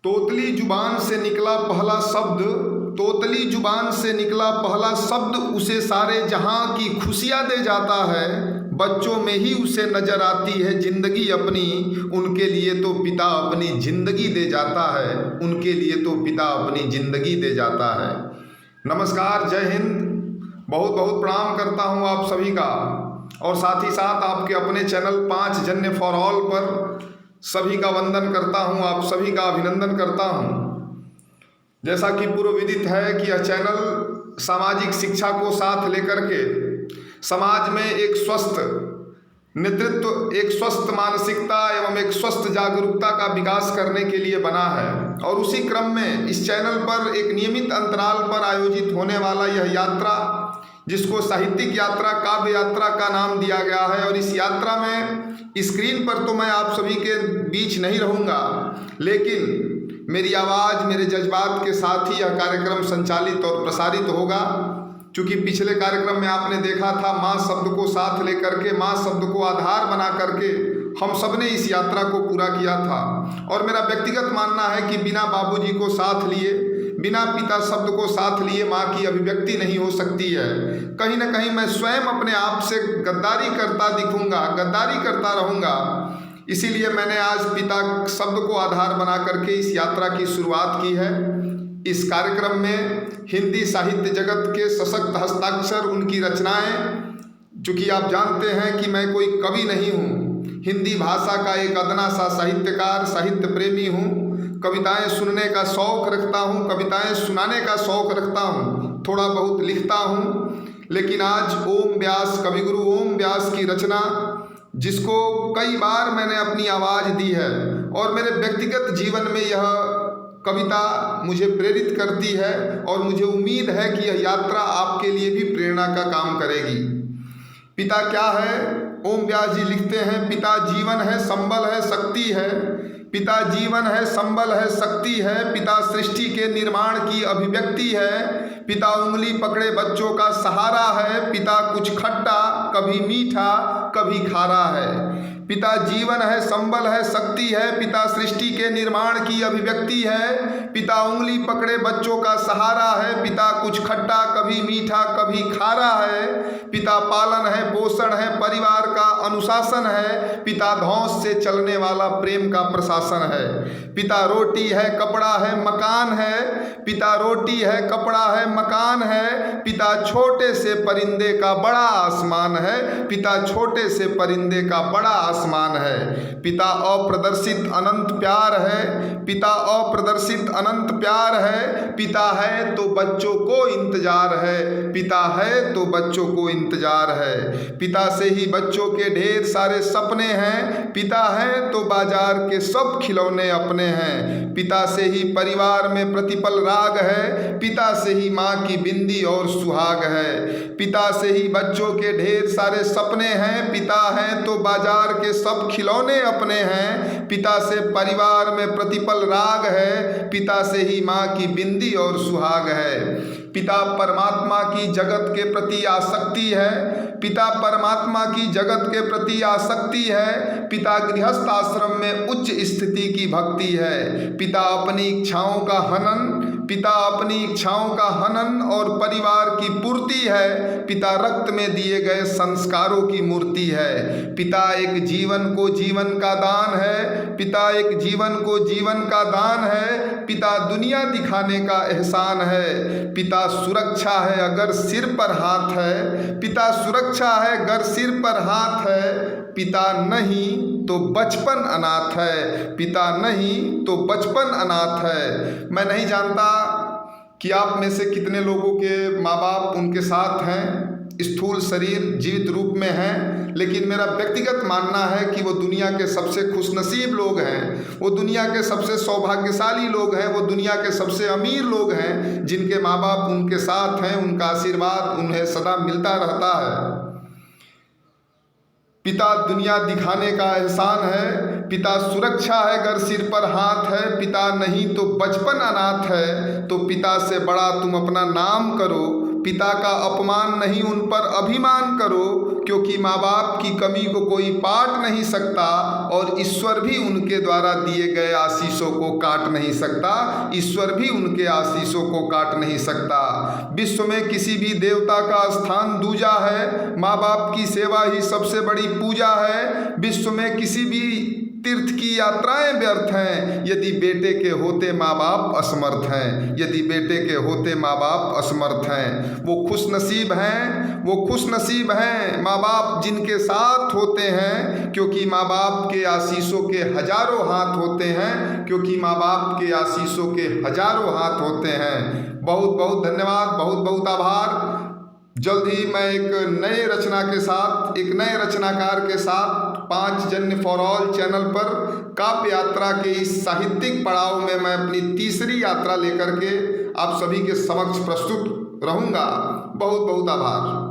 तोतली जुबान से निकला पहला शब्द, तोतली जुबान से निकला पहला शब्द उसे सारे जहां की खुशियां दे जाता है। बच्चों में ही उसे नजर आती है जिंदगी अपनी, उनके लिए तो पिता अपनी जिंदगी दे जाता है, उनके लिए तो पिता अपनी जिंदगी दे जाता है। नमस्कार, जय हिंद। बहुत बहुत प्रणाम करता हूं आप सभी का, और साथ ही साथ आपके अपने चैनल 5 जन्य फॉर ऑल पर सभी का वंदन करता हूं, आप सभी का अभिनंदन करता हूं। जैसा कि पूर्व विदित है कि यह चैनल सामाजिक शिक्षा को साथ लेकर के समाज में एक स्वस्थ नेतृत्व, एक स्वस्थ मानसिकता एवं एक स्वस्थ जागरूकता का विकास करने के लिए बना है। और उसी क्रम में इस चैनल पर एक नियमित अंतराल पर आयोजित होने वाला यह यात्रा, जिसको साहित्यिक यात्रा, काव्य यात्रा का नाम दिया गया है। और इस यात्रा में स्क्रीन पर तो मैं आप सभी के बीच नहीं रहूँगा, लेकिन मेरी आवाज़, मेरे जज्बात के साथ ही यह कार्यक्रम संचालित और प्रसारित होगा। क्योंकि पिछले कार्यक्रम में आपने देखा था, माँ शब्द को साथ लेकर के, माँ शब्द को आधार बना करके हम सब ने इस यात्रा को पूरा किया था। और मेरा व्यक्तिगत मानना है कि बिना बाबूजी को साथ लिए, बिना पिता शब्द को साथ लिए माँ की अभिव्यक्ति नहीं हो सकती है। कहीं ना कहीं मैं स्वयं अपने आप से गद्दारी करता दिखूंगा, गद्दारी करता रहूँगा। इसीलिए मैंने आज पिता शब्द को आधार बना करके इस यात्रा की शुरुआत की है। इस कार्यक्रम में हिंदी साहित्य जगत के सशक्त हस्ताक्षर, उनकी रचनाएं, चूँकि आप जानते हैं कि मैं कोई कवि नहीं हूँ, हिंदी भाषा का एक अदना सा साहित्यकार, साहित्य प्रेमी हूँ। कविताएं सुनने का शौक़ रखता हूँ, कविताएं सुनाने का शौक़ रखता हूँ, थोड़ा बहुत लिखता हूँ। लेकिन आज ओम व्यास, कविगुरु ओम व्यास की रचना, जिसको कई बार मैंने अपनी आवाज़ दी है, और मेरे व्यक्तिगत जीवन में यह कविता मुझे प्रेरित करती है, और मुझे उम्मीद है कि यह यात्रा आपके लिए भी प्रेरणा का काम करेगी। पिता क्या है? ओम व्यास जी लिखते हैं, पिता जीवन है, संबल है, शक्ति है। पिता जीवन है, संबल है, शक्ति है। पिता सृष्टि के निर्माण की अभिव्यक्ति है। पिता उंगली पकड़े बच्चों का सहारा है। पिता कुछ खट्टा, कभी मीठा, कभी खारा है। पिता जीवन है, संबल है, शक्ति है। पिता सृष्टि के निर्माण की अभिव्यक्ति है। पिता उंगली पकड़े बच्चों का सहारा है। पिता कुछ खट्टा, कभी मीठा, कभी खारा है। पिता पालन है, पोषण है, परिवार का अनुशासन है। पिता धौंस से चलने वाला प्रेम का प्रशासन है। पिता रोटी है, कपड़ा है, मकान है। पिता रोटी है, कपड़ा है, मकान है। पिता छोटे से परिंदे का बड़ा आसमान है। पिता छोटे से परिंदे का बड़ा आसमान है। पिता अप्रदर्शित अनंत प्यार है। पिता अप्रदर्शित अनंत प्यार है। पिता है तो बच्चों को इंतजार है। पिता है तो बच्चों को इंतजार है। पिता से ही बच्चों के ढेर सारे सपने हैं। पिता है तो बाजार के सब खिलौने अपने हैं। पिता से ही परिवार में प्रतिपल राग है। पिता से ही माँ की बिंदी और सुहाग है। पिता से ही बच्चों के ढेर सारे सपने हैं। पिता है तो बाजार के सब खिलौने अपने हैं। पिता से परिवार में प्रतिपल राग है। पिता से ही माँ की बिंदी और सुहाग है। पिता परमात्मा की जगत के प्रति आसक्ति है। पिता परमात्मा की जगत के प्रति आसक्ति है। पिता गृहस्थ आश्रम में उच्च स्थिति की भक्ति है। पिता अपनी इच्छाओं का हनन, पिता अपनी इच्छाओं का हनन और परिवार की पूर्ति है। पिता रक्त में दिए गए संस्कारों की मूर्ति है। पिता एक जीवन को जीवन का दान है। पिता एक जीवन को जीवन का दान है। पिता दुनिया दिखाने का एहसान है। पिता सुरक्षा है अगर सिर पर हाथ है। पिता सुरक्षा है अगर सिर पर हाथ है। पिता नहीं तो बचपन अनाथ है। पिता नहीं तो बचपन अनाथ है। मैं नहीं जानता कि आप में से कितने लोगों के माँ बाप उनके साथ हैं, स्थूल शरीर जीवित रूप में हैं, लेकिन मेरा व्यक्तिगत मानना है कि वो दुनिया के सबसे खुशनसीब लोग हैं, वो दुनिया के सबसे सौभाग्यशाली लोग हैं, वो दुनिया के सबसे अमीर लोग हैं, जिनके माँ बाप उनके साथ हैं, उनका आशीर्वाद उन्हें सदा मिलता रहता है। पिता दुनिया दिखाने का एहसान है। पिता सुरक्षा है अगर सिर पर हाथ है। पिता नहीं तो बचपन अनाथ है। तो पिता से बड़ा तुम अपना नाम करो। पिता का अपमान नहीं, उन पर अभिमान करो, क्योंकि माँ बाप की कमी को कोई पाट नहीं सकता और ईश्वर भी उनके द्वारा दिए गए आशीषों को काट नहीं सकता। ईश्वर भी उनके आशीषों को काट नहीं सकता। विश्व में किसी भी देवता का स्थान दूजा है, माँ बाप की सेवा ही सबसे बड़ी पूजा है। विश्व में किसी भी तीर्थ की यात्राएं व्यर्थ हैं यदि बेटे के होते माँ बाप असमर्थ हैं, यदि बेटे के होते माँ बाप असमर्थ हैं। वो खुशनसीब हैं, वो खुशनसीब हैं माँ बाप जिनके साथ होते हैं, क्योंकि माँ बाप के आशीषों के हजारों हाथ होते हैं, क्योंकि माँ बाप के आशीषों के हजारों हाथ होते हैं। बहुत बहुत धन्यवाद, बहुत बहुत आभार। जल्द ही मैं एक नए रचना के साथ, एक नए रचनाकार के साथ पांचजन्य फॉर ऑल चैनल पर काव्य यात्रा के इस साहित्यिक पड़ाव में मैं अपनी तीसरी यात्रा लेकर के आप सभी के समक्ष प्रस्तुत रहूँगा। बहुत बहुत आभार।